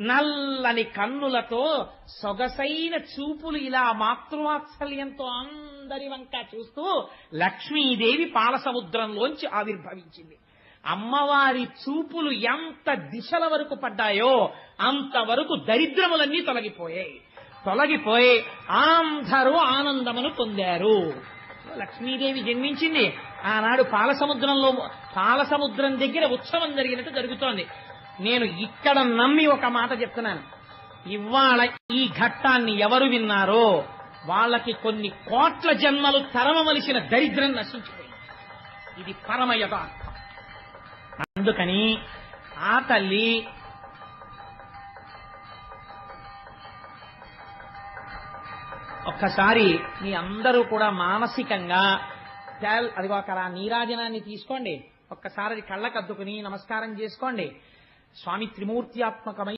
నల్లని కన్నులతో సొగసైన చూపులు ఇలా మాతృవాత్సల్యంతో అందరి వంక చూస్తూ లక్ష్మీదేవి పాలసముద్రంలోంచి ఆవిర్భవించింది. అమ్మవారి చూపులు ఎంత దిశల వరకు పడ్డాయో అంతవరకు దరిద్రములన్నీ తొలగిపోయి అందరూ ఆనందమును పొందారు. లక్ష్మీదేవి జన్మించింది. ఆనాడు పాలసముద్రం దగ్గర ఉత్సవం జరిగినట్టు జరుగుతోంది. నేను ఇక్కడ నమ్మి ఒక మాట చెప్తున్నాను. ఇవాళ ఈ ఘట్టాన్ని ఎవరు విన్నారో వాళ్ళకి కొన్ని కోట్ల జన్మలు తరమవలసిన దరిద్రం నశించిపోయింది. ఇది పరమ యథార్థం. అందుకని ఆ తల్లి ఒక్కసారి మీ అందరూ కూడా మానసికంగా అదిగో అక్కడ నీరాజనాన్ని తీసుకోండి. ఒక్కసారి అది కళ్ళకద్దుకుని నమస్కారం చేసుకోండి. స్వామి త్రిమూర్త్యాత్మకమై